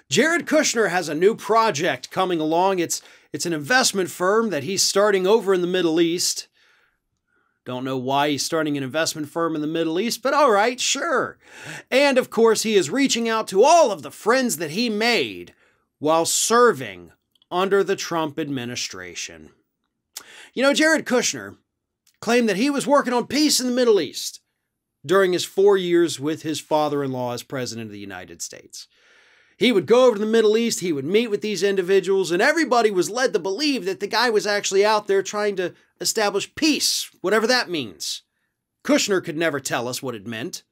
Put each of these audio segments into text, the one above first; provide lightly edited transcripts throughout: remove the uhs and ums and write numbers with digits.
Jared Kushner has a new project coming along. It's an investment firm that he's starting over in the Middle East. Don't know why he's starting an investment firm in the Middle East, but all right, sure. And of course, he is reaching out to all of the friends that he made while serving under the Trump administration. You know, Jared Kushner claimed that he was working on peace in the Middle East during his 4 years with his father-in-law as president of the United States. He would go over to the Middle East, he would meet with these individuals, and everybody was led to believe that the guy was actually out there trying to establish peace, whatever that means. Kushner could never tell us what it meant.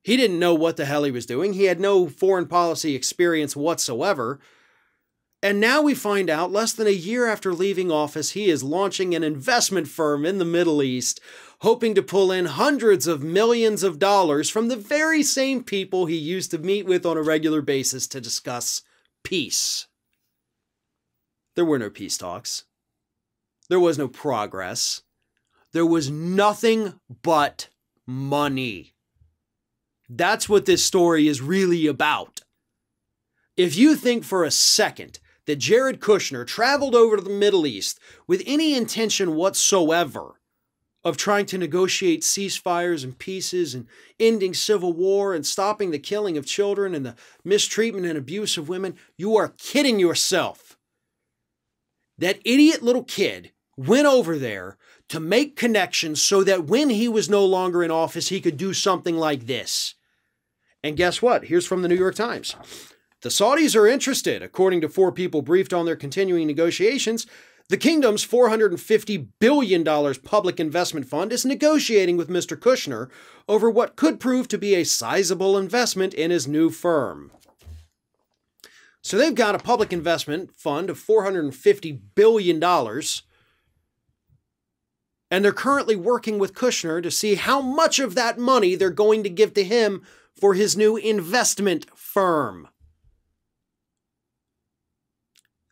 He didn't know what the hell he was doing. He had no foreign policy experience whatsoever. And now we find out, less than a year after leaving office, he is launching an investment firm in the Middle East, hoping to pull in hundreds of millions of dollars from the very same people he used to meet with on a regular basis to discuss peace. There were no peace talks. There was no progress. There was nothing but money. That's what this story is really about. If you think for a second that Jared Kushner traveled over to the Middle East with any intention whatsoever of trying to negotiate ceasefires and peaces and ending civil war and stopping the killing of children and the mistreatment and abuse of women, you are kidding yourself. That idiot little kid went over there to make connections so that when he was no longer in office, he could do something like this. And guess what? Here's from the New York Times. The Saudis are interested, according to 4 people briefed on their continuing negotiations. The kingdom's $450 billion public investment fund is negotiating with Mr. Kushner over what could prove to be a sizable investment in his new firm. So they've got a public investment fund of $450 billion, and they're currently working with Kushner to see how much of that money they're going to give to him for his new investment firm.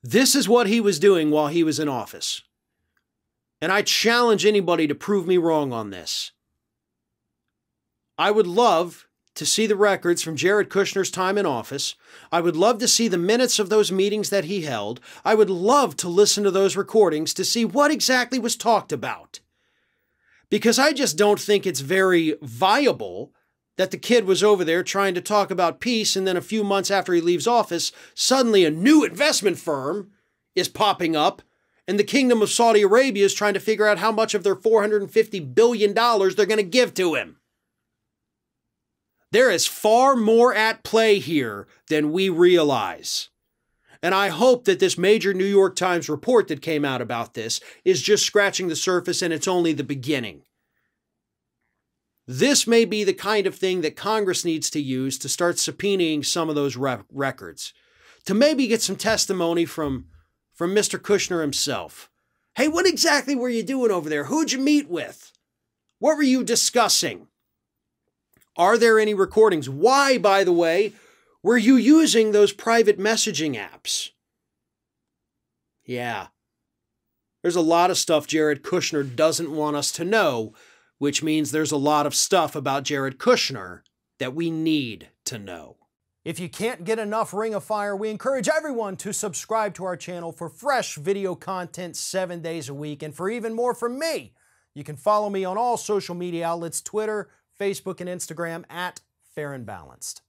This is what he was doing while he was in office. And I challenge anybody to prove me wrong on this. I would love to see the records from Jared Kushner's time in office. I would love to see the minutes of those meetings that he held. I would love to listen to those recordings to see what exactly was talked about. Because I just don't think it's very viable that the kid was over there trying to talk about peace, and then a few months after he leaves office, suddenly a new investment firm is popping up, and the Kingdom of Saudi Arabia is trying to figure out how much of their $450 billion they're going to give to him. There is far more at play here than we realize. And I hope that this major New York Times report that came out about this is just scratching the surface, and it's only the beginning. This may be the kind of thing that Congress needs to use to start subpoenaing some of those records, to maybe get some testimony from Mr. Kushner himself. Hey, what exactly were you doing over there? Who'd you meet with? What were you discussing? Are there any recordings? Why, by the way, were you using those private messaging apps? Yeah. There's a lot of stuff Jared Kushner doesn't want us to know, which means there's a lot of stuff about Jared Kushner that we need to know. If you can't get enough Ring of Fire, we encourage everyone to subscribe to our channel for fresh video content 7 days a week. And for even more from me, you can follow me on all social media outlets, Twitter, Facebook, and Instagram @FairandBalanced.